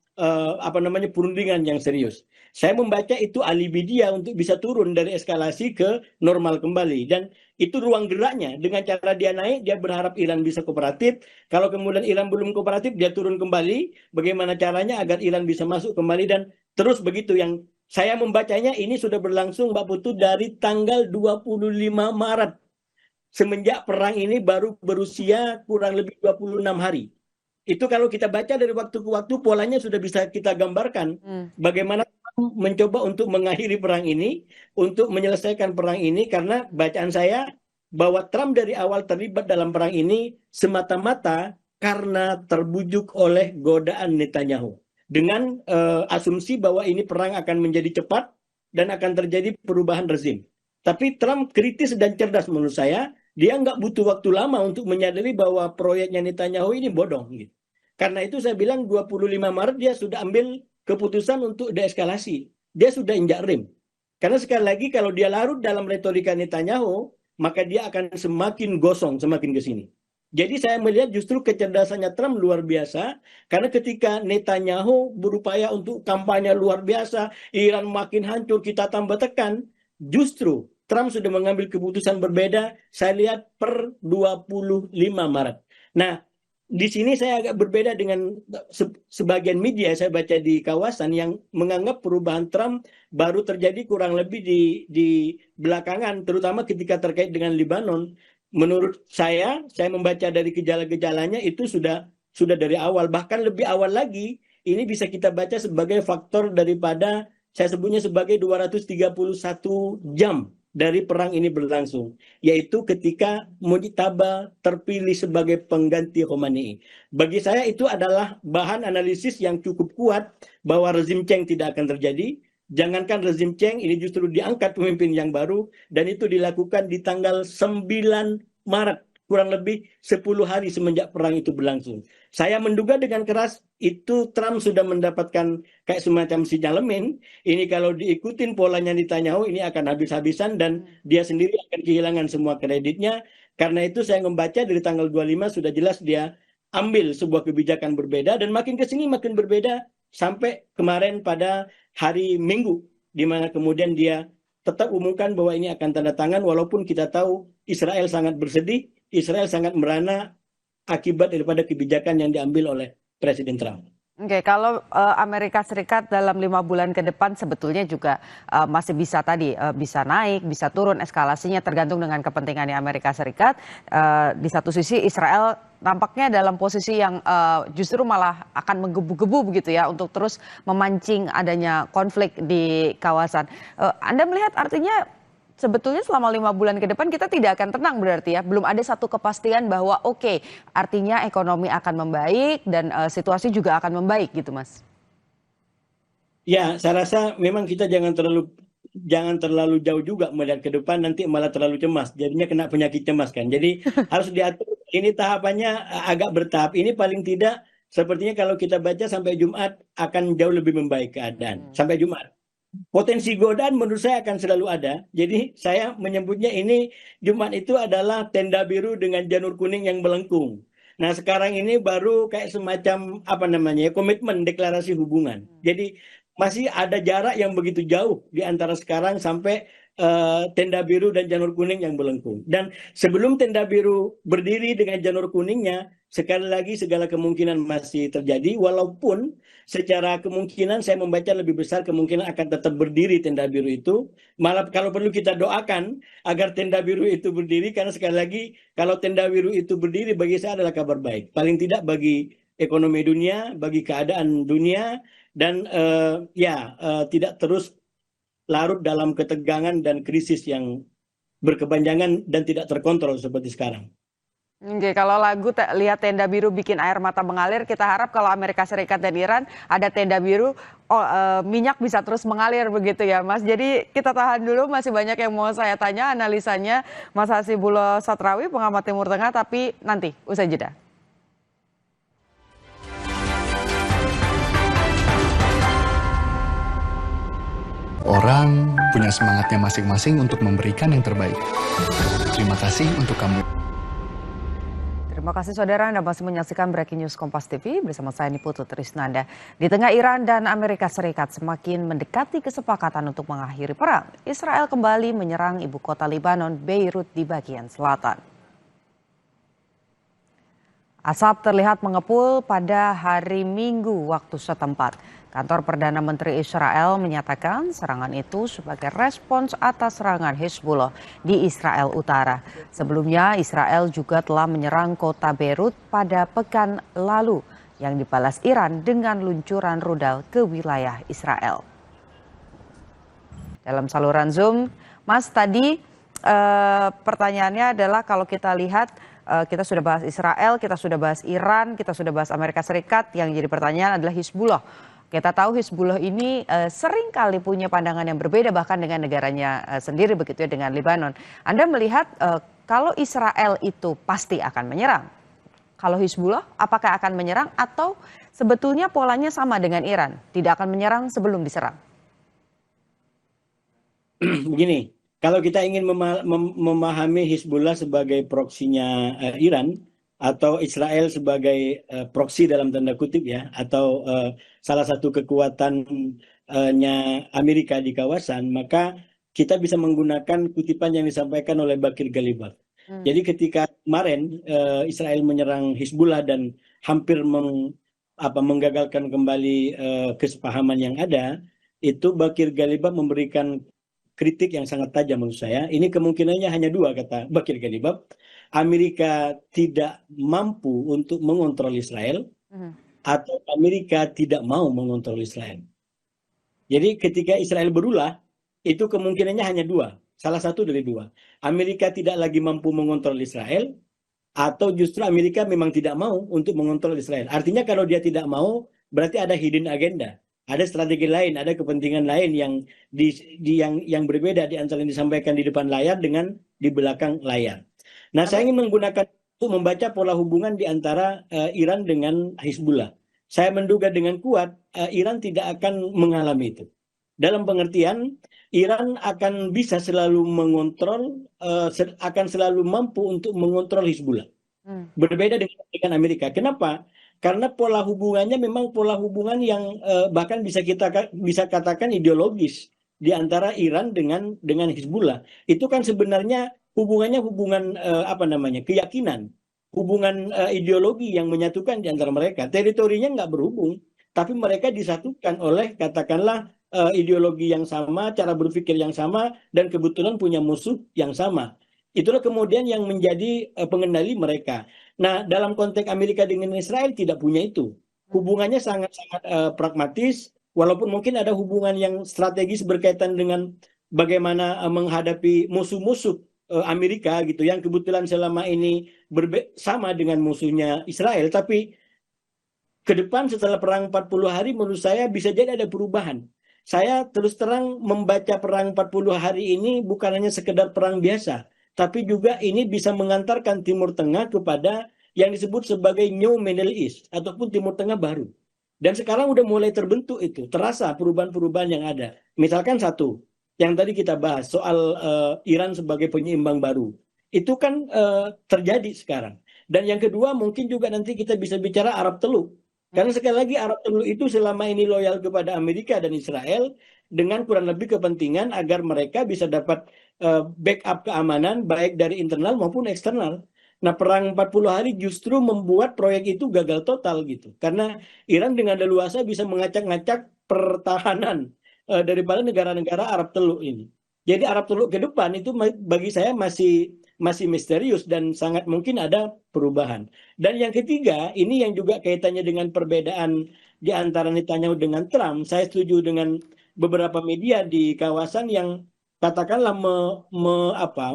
Speaker 6: perundingan yang serius. Saya membaca itu alibi dia untuk bisa turun dari eskalasi ke normal kembali. Dan itu ruang geraknya. Dengan cara dia naik, dia berharap Iran bisa kooperatif. Kalau kemudian Iran belum kooperatif, dia turun kembali. Bagaimana caranya agar Iran bisa masuk kembali, dan terus begitu. Yang saya membacanya ini sudah berlangsung, Mbak Putu, dari tanggal 25 Maret. Semenjak perang ini baru berusia kurang lebih 26 hari. Itu kalau kita baca dari waktu ke waktu, polanya sudah bisa kita gambarkan bagaimana mencoba untuk mengakhiri perang ini, untuk menyelesaikan perang ini, karena bacaan saya bahwa Trump dari awal terlibat dalam perang ini semata-mata karena terbujuk oleh godaan Netanyahu. Dengan asumsi bahwa ini perang akan menjadi cepat dan akan terjadi perubahan rezim. Tapi Trump kritis dan cerdas menurut saya. Dia nggak butuh waktu lama untuk menyadari bahwa proyeknya Netanyahu ini bodong. Gitu. Karena itu saya bilang 25 Maret dia sudah ambil keputusan untuk deeskalasi. Dia sudah injak rem. Karena sekali lagi kalau dia larut dalam retorika Netanyahu, maka dia akan semakin gosong, semakin ke sini. Jadi saya melihat justru kecerdasannya Trump luar biasa, karena ketika Netanyahu berupaya untuk kampanye luar biasa, Iran makin hancur, kita tambah tekan, justru Trump sudah mengambil keputusan berbeda, saya lihat per 25 Maret. Nah, di sini saya agak berbeda dengan sebagian media saya baca di kawasan yang menganggap perubahan Trump baru terjadi kurang lebih di belakangan, terutama ketika terkait dengan Lebanon. Menurut saya membaca dari gejala-gejalanya itu sudah dari awal, bahkan lebih awal lagi. Ini bisa kita baca sebagai faktor daripada, saya sebutnya sebagai 231 jam dari perang ini berlangsung, yaitu ketika Mujtaba terpilih sebagai pengganti Khomeini. Bagi saya itu adalah bahan analisis yang cukup kuat bahwa rezim Cheng tidak akan terjadi. Jangankan rezim Cheng, ini justru diangkat pemimpin yang baru, dan itu dilakukan di tanggal 9 Maret, kurang lebih 10 hari semenjak perang itu berlangsung. Saya menduga dengan keras itu Trump sudah mendapatkan kayak semacam sinyalemen, ini kalau diikutin polanya Netanyahu ini akan habis-habisan dan dia sendiri akan kehilangan semua kreditnya. Karena itu saya membaca dari tanggal 25 sudah jelas dia ambil sebuah kebijakan berbeda dan makin ke sini makin berbeda sampai kemarin pada hari Minggu di mana kemudian dia tetap umumkan bahwa ini akan tanda tangan walaupun kita tahu Israel sangat bersedih, Israel sangat merana akibat daripada kebijakan yang diambil oleh Presiden Trump.
Speaker 4: Oke, kalau Amerika Serikat dalam 5 bulan ke depan sebetulnya juga masih bisa bisa naik, bisa turun eskalasinya tergantung dengan kepentingannya Amerika Serikat. Di satu sisi Israel nampaknya dalam posisi yang justru malah akan menggebu-gebu begitu ya untuk terus memancing adanya konflik di kawasan. Anda melihat artinya sebetulnya selama 5 bulan ke depan kita tidak akan tenang berarti ya. Belum ada satu kepastian bahwa oke, artinya ekonomi akan membaik dan situasi juga akan membaik gitu Mas.
Speaker 6: Ya, saya rasa memang kita jangan terlalu jauh juga melihat ke depan, nanti malah terlalu cemas. Jadinya kena penyakit cemas kan. Jadi harus diatur. Ini tahapannya agak bertahap. Ini paling tidak sepertinya kalau kita baca sampai Jumat akan jauh lebih membaik keadaan. Sampai Jumat. Potensi godaan menurut saya akan selalu ada. Jadi saya menyebutnya ini Jumat itu adalah tenda biru dengan janur kuning yang melengkung. Nah sekarang ini baru kayak semacam komitmen deklarasi hubungan. Jadi masih ada jarak yang begitu jauh di antara sekarang sampai tenda biru dan janur kuning yang melengkung. Dan sebelum tenda biru berdiri dengan janur kuningnya, sekali lagi segala kemungkinan masih terjadi, walaupun secara kemungkinan saya membaca lebih besar kemungkinan akan tetap berdiri tenda biru itu. Malah kalau perlu kita doakan agar tenda biru itu berdiri, karena sekali lagi kalau tenda biru itu berdiri bagi saya adalah kabar baik. Paling tidak bagi ekonomi dunia, bagi keadaan dunia, dan tidak terus larut dalam ketegangan dan krisis yang berkepanjangan dan tidak terkontrol seperti sekarang.
Speaker 4: Oke, kalau lagu lihat tenda biru bikin air mata mengalir, kita harap kalau Amerika Serikat dan Iran ada tenda biru, minyak bisa terus mengalir begitu ya Mas. Jadi kita tahan dulu, masih banyak yang mau saya tanya analisanya Mas Hasibullah Satrawi, pengamat Timur Tengah, tapi nanti usai jeda.
Speaker 7: Orang punya semangatnya masing-masing untuk memberikan yang terbaik. Terima kasih untuk kamu.
Speaker 4: Terima kasih saudara, Anda masih menyaksikan Breaking News Kompas TV bersama saya Niputu Trisnanda. Di tengah Iran dan Amerika Serikat semakin mendekati kesepakatan untuk mengakhiri perang, Israel kembali menyerang ibu kota Lebanon, Beirut di bagian selatan. Asap terlihat mengepul pada hari Minggu waktu setempat. Kantor Perdana Menteri Israel menyatakan serangan itu sebagai respons atas serangan Hezbollah di Israel Utara. Sebelumnya Israel juga telah menyerang kota Beirut pada pekan lalu yang dibalas Iran dengan luncuran rudal ke wilayah Israel. Dalam saluran Zoom, Mas tadi pertanyaannya adalah kalau kita lihat kita sudah bahas Israel, kita sudah bahas Iran, kita sudah bahas Amerika Serikat, yang jadi pertanyaan adalah Hezbollah. Kita tahu Hezbollah ini sering kali punya pandangan yang berbeda bahkan dengan negaranya sendiri begitu ya, dengan Lebanon. Anda melihat kalau Israel itu pasti akan menyerang. Kalau Hezbollah apakah akan menyerang atau sebetulnya polanya sama dengan Iran, tidak akan menyerang sebelum diserang?
Speaker 6: Begini, kalau kita ingin memahami Hezbollah sebagai proksinya Iran, atau Israel sebagai proksi dalam tanda kutip ya, atau salah satu kekuatannya Amerika di kawasan, maka kita bisa menggunakan kutipan yang disampaikan oleh Bakir Galibaf. Jadi ketika kemarin Israel menyerang Hezbollah dan hampir menggagalkan kembali kesepahaman yang ada, itu Bakir Galibaf memberikan kritik yang sangat tajam menurut saya. Ini kemungkinannya hanya dua, kata Bakir Galibaf. Amerika tidak mampu untuk mengontrol Israel, atau Amerika tidak mau mengontrol Israel. Jadi ketika Israel berulah, itu kemungkinannya hanya dua. Salah satu dari dua. Amerika tidak lagi mampu mengontrol Israel, atau justru Amerika memang tidak mau untuk mengontrol Israel. Artinya kalau dia tidak mau, berarti ada hidden agenda. Ada strategi lain, ada kepentingan lain yang berbeda di antara yang disampaikan di depan layar dengan di belakang layar. Nah, saya ingin menggunakan untuk membaca pola hubungan di antara Iran dengan Hezbollah. saya menduga dengan kuat Iran tidak akan mengalami itu. Dalam pengertian Iran akan bisa selalu mengontrol, akan selalu mampu untuk mengontrol Hizbullah. Berbeda dengan Amerika. Kenapa? Karena pola hubungannya memang pola hubungan yang bahkan bisa katakan ideologis di antara Iran dengan Hizbullah. Itu kan sebenarnya hubungannya hubungan keyakinan, hubungan ideologi yang menyatukan di antara mereka. Teritorinya nggak berhubung, tapi mereka disatukan oleh katakanlah ideologi yang sama, cara berpikir yang sama, dan kebetulan punya musuh yang sama. Itulah kemudian yang menjadi pengendali mereka. Nah, dalam konteks Amerika dengan Israel tidak punya itu. Hubungannya sangat-sangat pragmatis, walaupun mungkin ada hubungan yang strategis berkaitan dengan bagaimana menghadapi musuh-musuh Amerika gitu, yang kebetulan selama ini sama dengan musuhnya Israel. Tapi ke depan setelah perang 40 hari menurut saya bisa jadi ada perubahan. Saya terus terang membaca perang 40 hari ini bukan hanya sekedar perang biasa, tapi juga ini bisa mengantarkan Timur Tengah kepada yang disebut sebagai New Middle East ataupun Timur Tengah baru. Dan sekarang udah mulai terbentuk itu, terasa perubahan-perubahan yang ada. Misalkan satu, yang tadi kita bahas soal Iran sebagai penyeimbang baru. Itu kan terjadi sekarang. Dan yang kedua mungkin juga nanti kita bisa bicara Arab Teluk. Karena sekali lagi Arab Teluk itu selama ini loyal kepada Amerika dan Israel dengan kurang lebih kepentingan agar mereka bisa dapat backup keamanan baik dari internal maupun eksternal. Nah, perang 40 hari justru membuat proyek itu gagal total gitu. Karena Iran dengan leluasa bisa mengacak-ngacak pertahanan daripada negara-negara Arab Teluk ini. Jadi Arab Teluk ke depan itu bagi saya masih misterius dan sangat mungkin ada perubahan. Dan yang ketiga, ini yang juga kaitannya dengan perbedaan di antara Netanyahu dengan Trump. Saya setuju dengan beberapa media di kawasan yang katakanlah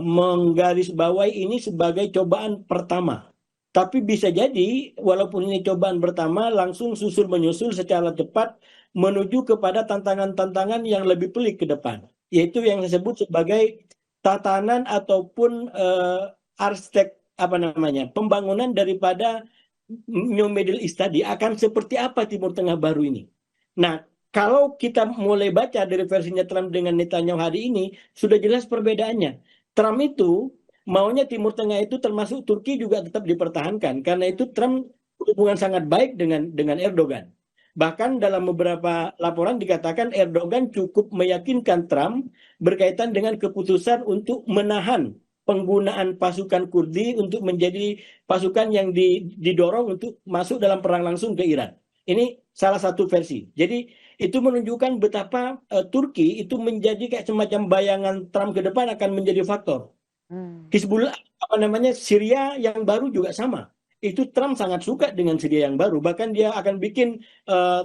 Speaker 6: menggarisbawahi ini sebagai cobaan pertama. Tapi bisa jadi walaupun ini cobaan pertama langsung susul menyusul secara cepat menuju kepada tantangan-tantangan yang lebih pelik ke depan. Yaitu yang disebut sebagai tatanan ataupun pembangunan daripada New Middle East tadi akan seperti apa Timur Tengah baru ini. Nah, kalau kita mulai baca dari versinya Trump dengan Netanyahu hari ini, sudah jelas perbedaannya. Trump itu maunya Timur Tengah itu termasuk Turki juga tetap dipertahankan. Karena itu Trump hubungan sangat baik dengan Erdogan. Bahkan dalam beberapa laporan dikatakan Erdogan cukup meyakinkan Trump berkaitan dengan keputusan untuk menahan penggunaan pasukan Kurdi untuk menjadi pasukan yang didorong untuk masuk dalam perang langsung ke Iran. Ini salah satu versi. Jadi itu menunjukkan betapa Turki itu menjadi kayak semacam bayangan Trump ke depan akan menjadi faktor. Hizbullah Syria yang baru juga sama. Itu Trump sangat suka dengan Syria yang baru. Bahkan dia akan bikin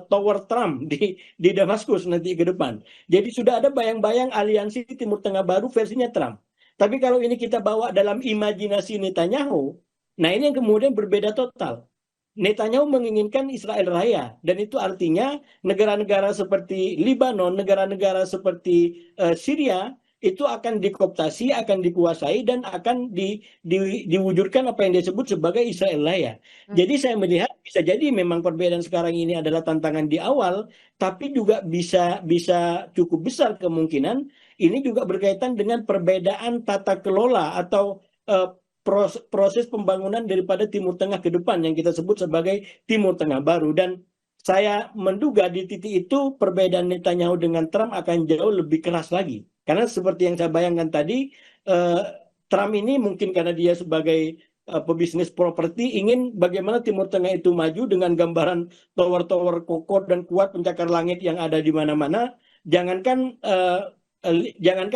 Speaker 6: Tower Trump di Damaskus nanti ke depan. Jadi sudah ada bayang-bayang aliansi Timur Tengah baru versinya Trump. Tapi kalau ini kita bawa dalam imajinasi Netanyahu, nah ini yang kemudian berbeda total. Netanyahu menginginkan Israel raya. Dan itu artinya negara-negara seperti Libanon, negara-negara seperti Syria, itu akan dikooptasi, akan dikuasai, dan akan diwujudkan apa yang disebut sebagai Israel raya. Jadi saya melihat bisa jadi memang perbedaan sekarang ini adalah tantangan di awal, tapi juga bisa cukup besar kemungkinan ini juga berkaitan dengan perbedaan tata kelola atau proses pembangunan daripada Timur Tengah ke depan yang kita sebut sebagai Timur Tengah baru. Dan saya menduga di titik itu perbedaan Netanyahu dengan Trump akan jauh lebih keras lagi. Karena seperti yang saya bayangkan tadi, Trump ini mungkin karena dia sebagai pebisnis properti ingin bagaimana Timur Tengah itu maju dengan gambaran tower-tower kokoh dan kuat pencakar langit yang ada di mana-mana. Jangankan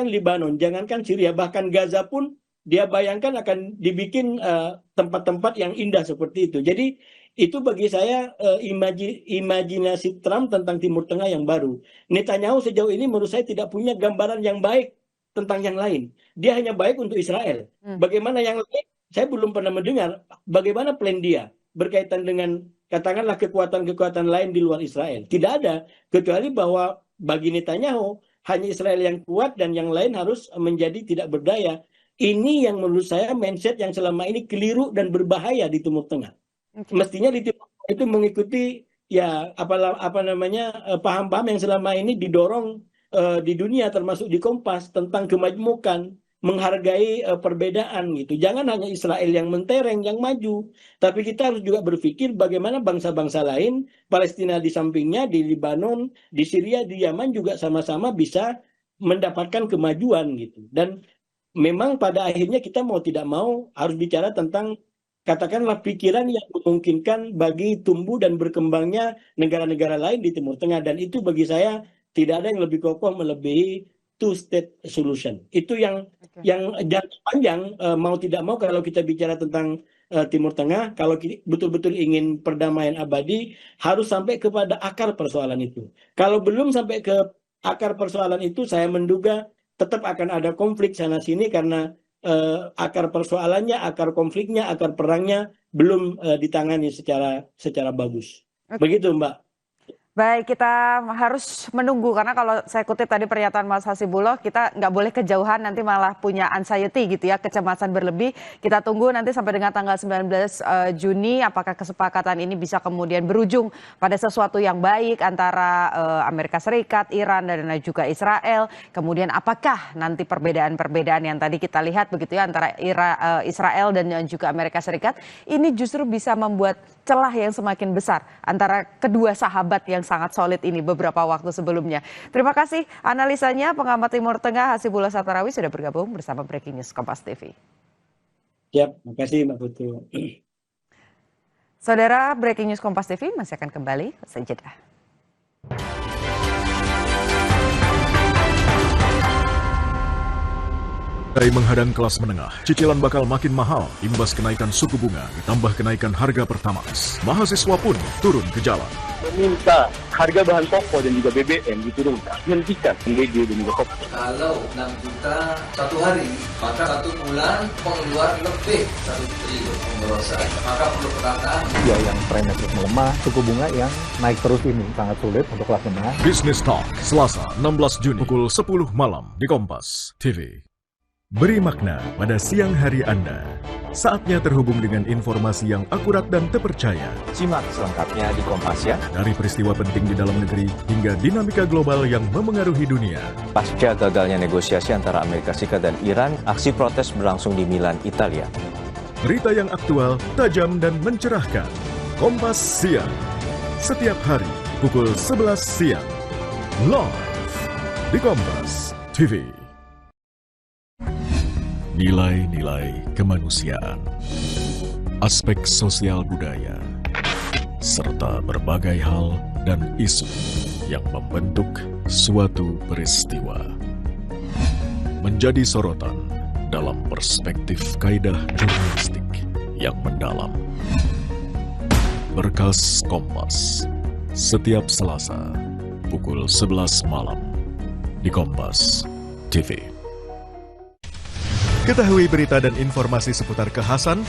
Speaker 6: Libanon, jangankan Syria, bahkan Gaza pun dia bayangkan akan dibikin tempat-tempat yang indah seperti itu. Jadi itu bagi saya imajinasi Trump tentang Timur Tengah yang baru. Netanyahu sejauh ini menurut saya tidak punya gambaran yang baik tentang yang lain. Dia hanya baik untuk Israel. Bagaimana yang lain, saya belum pernah mendengar bagaimana plan dia berkaitan dengan katakanlah kekuatan-kekuatan lain di luar Israel. Tidak ada, kecuali bahwa bagi Netanyahu hanya Israel yang kuat dan yang lain harus menjadi tidak berdaya. Ini yang menurut saya mindset yang selama ini keliru dan berbahaya di Timur Tengah. Mestinya di Timur Tengah itu mengikuti ya apa namanya paham-paham yang selama ini didorong di dunia termasuk di Kompas tentang kemajmukan, menghargai perbedaan gitu. Jangan hanya Israel yang mentereng, yang maju, tapi kita harus juga berpikir bagaimana bangsa-bangsa lain, Palestina di sampingnya, di Lebanon, di Syria, di Yaman juga sama-sama bisa mendapatkan kemajuan gitu. Dan memang pada akhirnya kita mau tidak mau harus bicara tentang katakanlah pikiran yang memungkinkan bagi tumbuh dan berkembangnya negara-negara lain di Timur Tengah, dan itu bagi saya tidak ada yang lebih kokoh melebihi two-state solution. Itu yang jangka panjang mau tidak mau kalau kita bicara tentang Timur Tengah, kalau betul-betul ingin perdamaian abadi harus sampai kepada akar persoalan itu. Kalau belum sampai ke akar persoalan itu, saya menduga tetap akan ada konflik sana-sini karena akar persoalannya, akar konfliknya, akar perangnya belum ditangani secara bagus. Begitu, Mbak.
Speaker 4: Baik, kita harus menunggu karena kalau saya kutip tadi pernyataan Mas Hasibullah, kita nggak boleh kejauhan nanti malah punya anxiety gitu ya, kecemasan berlebih. Kita tunggu nanti sampai dengan tanggal 19 Juni apakah kesepakatan ini bisa kemudian berujung pada sesuatu yang baik antara Amerika Serikat, Iran, dan juga Israel. Kemudian apakah nanti perbedaan-perbedaan yang tadi kita lihat begitu ya antara Israel dan juga Amerika Serikat ini justru bisa membuat celah yang semakin besar antara kedua sahabat yang sangat solid ini beberapa waktu sebelumnya. Terima kasih analisanya pengamat Timur Tengah Hasibullah Satrawi sudah bergabung bersama Breaking News Kompas TV.
Speaker 6: Siap, terima kasih Mbak Putu.
Speaker 4: Saudara, Breaking News Kompas TV masih akan kembali usai jeda.
Speaker 8: Dari menghadang kelas menengah, cicilan bakal makin mahal imbas kenaikan suku bunga ditambah kenaikan harga Pertamax. Mahasiswa pun turun ke jalan.
Speaker 9: Meminta harga bahan pokok dan juga BBM diturunkan, hentikan PBB dan juga kopi.
Speaker 10: Kalau 6 juta satu hari, maka 1 bulan pengeluar lebih 1 triliun pemborosan. Maka perlu penataan.
Speaker 11: Ya, yang trennya terus melemah, suku bunga yang naik terus ini sangat sulit untuk kelas menengah.
Speaker 8: Business Talk, Selasa 16 Juni pukul 10 malam di Kompas TV. Beri makna pada siang hari Anda. Saatnya terhubung dengan informasi yang akurat dan terpercaya.
Speaker 12: Simak selengkapnya di Kompas ya.
Speaker 8: Dari peristiwa penting di dalam negeri hingga dinamika global yang memengaruhi dunia.
Speaker 12: Pasca gagalnya negosiasi antara Amerika Serikat dan Iran, aksi protes berlangsung di Milan, Italia.
Speaker 8: Berita yang aktual, tajam dan mencerahkan. Kompas Siang. Setiap hari pukul 11 siang. Live di Kompas TV. Nilai-nilai kemanusiaan, aspek sosial budaya, serta berbagai hal dan isu yang membentuk suatu peristiwa menjadi sorotan dalam perspektif kaidah jurnalistik yang mendalam. Berkas Kompas, setiap Selasa pukul 11 malam di Kompas TV. Ketahui berita dan informasi seputar kekhasan,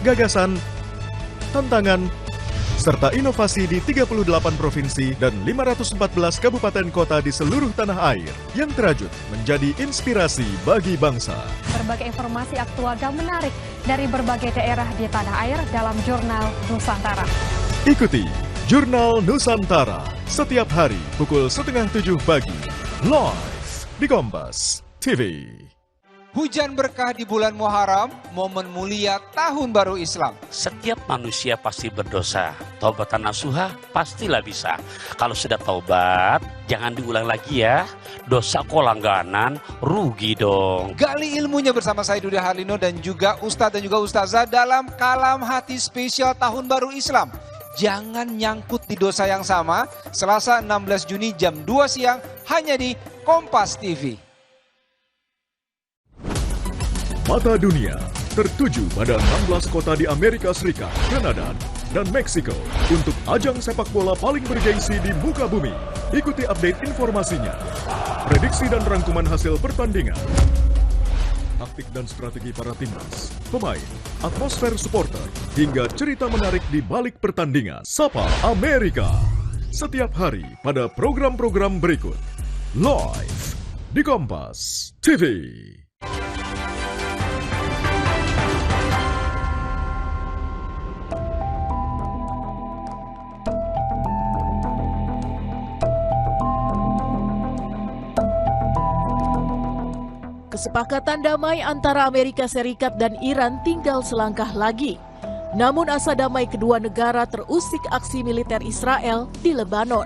Speaker 8: gagasan, tantangan, serta inovasi di 38 provinsi dan 514 kabupaten kota di seluruh tanah air yang terajut menjadi inspirasi bagi bangsa.
Speaker 13: Berbagai informasi aktual dan menarik dari berbagai daerah di tanah air dalam Jurnal Nusantara.
Speaker 8: Ikuti Jurnal Nusantara setiap hari pukul 6:30 pagi, live di Kompas TV.
Speaker 14: Hujan berkah di bulan Muharram, momen mulia Tahun Baru Islam.
Speaker 15: Setiap manusia pasti berdosa. Taubatan nasuha pastilah bisa. Kalau sudah taubat, jangan diulang lagi ya. Dosa kok langganan, rugi dong.
Speaker 14: Gali ilmunya bersama saya Duda Harlino dan juga Ustadz dan juga Ustazah dalam Kalam Hati Spesial Tahun Baru Islam. Jangan nyangkut di dosa yang sama. Selasa 16 Juni jam 2 siang hanya di Kompas TV.
Speaker 8: Mata dunia tertuju pada 16 kota di Amerika Serikat, Kanada, dan Meksiko untuk ajang sepak bola paling bergengsi di muka bumi. Ikuti update informasinya, prediksi dan rangkuman hasil pertandingan, taktik dan strategi para timnas, pemain, atmosfer supporter, hingga cerita menarik di balik pertandingan. Sapa Amerika setiap hari pada program-program berikut, live di Kompas TV.
Speaker 1: Kesepakatan damai antara Amerika Serikat dan Iran tinggal selangkah lagi. Namun asa damai kedua negara terusik aksi militer Israel di Lebanon.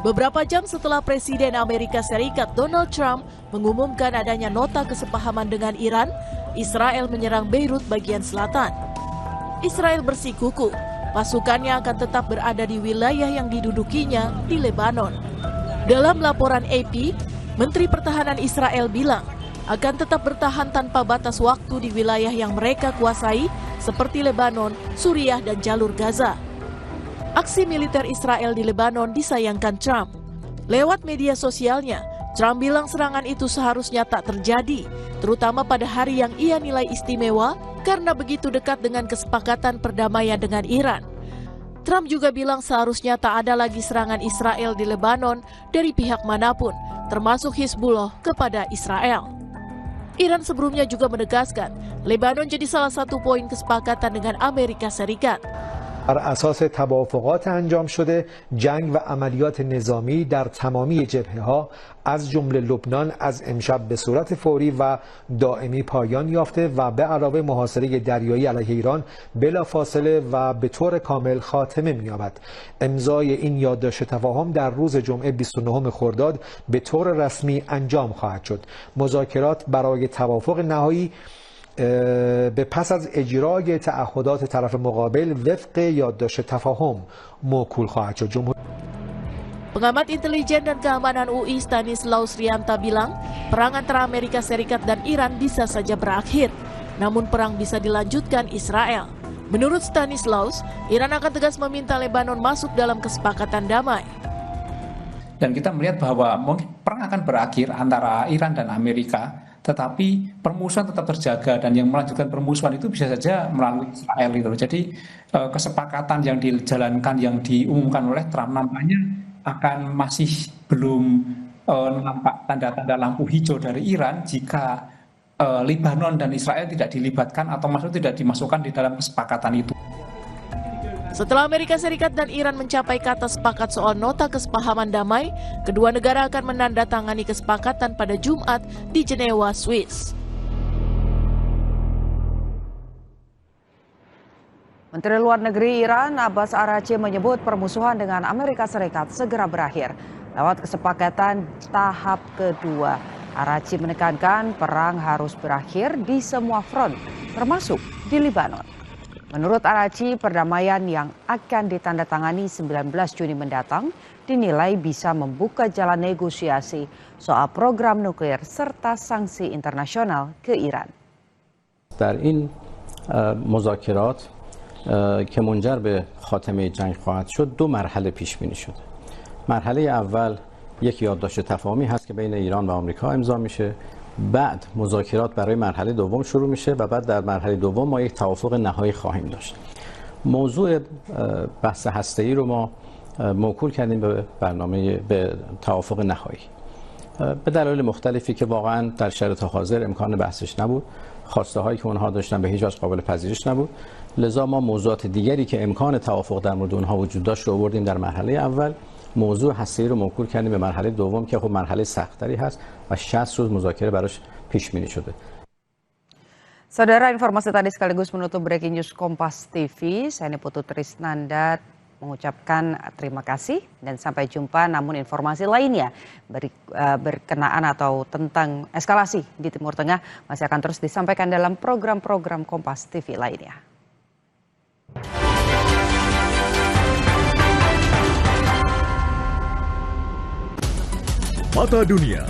Speaker 1: Beberapa jam setelah Presiden Amerika Serikat Donald Trump mengumumkan adanya nota kesepahaman dengan Iran, Israel menyerang Beirut bagian selatan. Israel bersikukuh, pasukannya akan tetap berada di wilayah yang didudukinya di Lebanon. Dalam laporan AP, Menteri Pertahanan Israel bilang akan tetap bertahan tanpa batas waktu di wilayah yang mereka kuasai seperti Lebanon, Suriah, dan jalur Gaza. Aksi militer Israel di Lebanon disayangkan Trump. Lewat media sosialnya, Trump bilang serangan itu seharusnya tak terjadi, terutama pada hari yang ia nilai istimewa karena begitu dekat dengan kesepakatan perdamaian dengan Iran. Trump juga bilang seharusnya tak ada lagi serangan Israel di Lebanon dari pihak manapun, termasuk Hizbullah kepada Israel. Iran sebelumnya juga menegaskan, Lebanon jadi salah satu poin kesepakatan dengan Amerika Serikat.
Speaker 2: بر اساس توافقات انجام شده جنگ و عملیات نظامی در تمامی جبهه‌ها از جمله لبنان از امشب به صورت فوری و دائمی پایان یافته و به علاوه محاصره دریایی علیه ایران بلافاصله و به طور کامل خاتمه می‌یابد. امضای این یادداشت تفاهم در روز جمعه 29 خرداد به طور رسمی انجام خواهد شد. مذاکرات برای توافق نهایی به پس از اجرای تعهدات طرف مقابل وفق یادداشت تفاهم موکول خواهد شد.
Speaker 1: Pengamat intelijen dan keamanan UI Stanislaus Rianta bilang, perang antara Amerika Serikat dan Iran bisa saja berakhir, namun perang bisa dilanjutkan Israel. Menurut Stanislaus, Iran akan tegas meminta Lebanon masuk dalam kesepakatan damai.
Speaker 3: Dan kita melihat bahwa mungkin perang akan berakhir antara Iran dan Amerika, tetapi permusuhan tetap terjaga, dan yang melanjutkan permusuhan itu bisa saja melalui Israel gitu. Jadi kesepakatan yang dijalankan, yang diumumkan oleh Trump nampaknya akan masih belum nampak tanda-tanda lampu hijau dari Iran jika Lebanon dan Israel tidak dilibatkan atau tidak dimasukkan di dalam kesepakatan itu.
Speaker 1: Setelah Amerika Serikat dan Iran mencapai kata sepakat soal nota kesepahaman damai, kedua negara akan menandatangani kesepakatan pada Jumat di Jenewa, Swiss.
Speaker 4: Menteri Luar Negeri Iran Abbas Araghchi menyebut permusuhan dengan Amerika Serikat segera berakhir lewat kesepakatan tahap kedua. Araghchi menekankan perang harus berakhir di semua front, termasuk di Lebanon. Menurut Araghchi, perdamaian yang akan ditandatangani 19 Juni mendatang dinilai bisa membuka jalan negosiasi soal program nuklir serta sanksi internasional ke Iran.
Speaker 5: در این مذاکرات که منجر به خاتمه جنگ خواهد شد دو مرحله پیش بینی شده. مرحله اول یک یادداشت تفاهمی هست که بین ایران و آمریکا امضا میشه. بعد مذاکرات برای مرحله دوم شروع میشه و بعد در مرحله دوم ما یک توافق نهایی خواهیم داشت. موضوع بحث هسته‌ای رو ما موکول کردیم به به توافق نهایی. به دلایل مختلفی که واقعا در شرایط حاضر امکان بحثش نبود. خواسته هایی که اونها داشتن به هیچ وجه قابل پذیرش نبود. لذا ما موضوعات دیگری که امکان توافق در مورد اونها وجود داشت رو آوردیم در مرحله اول. موضوع هسته‌ای رو موکول کردیم به مرحله دوم که خب مرحله سخت‌تری هست و 60 روز مذاکره براش پیش بینی شده.
Speaker 4: Saudara, informasi tadi sekaligus menutup Breaking News Kompas TV. Saya Putu Trisnanda mengucapkan terima kasih dan sampai jumpa. Namun informasi lainnya berkenaan atau tentang eskalasi di Timur Tengah masih akan terus disampaikan dalam program-program Kompas TV lainnya.
Speaker 8: Mata Dunia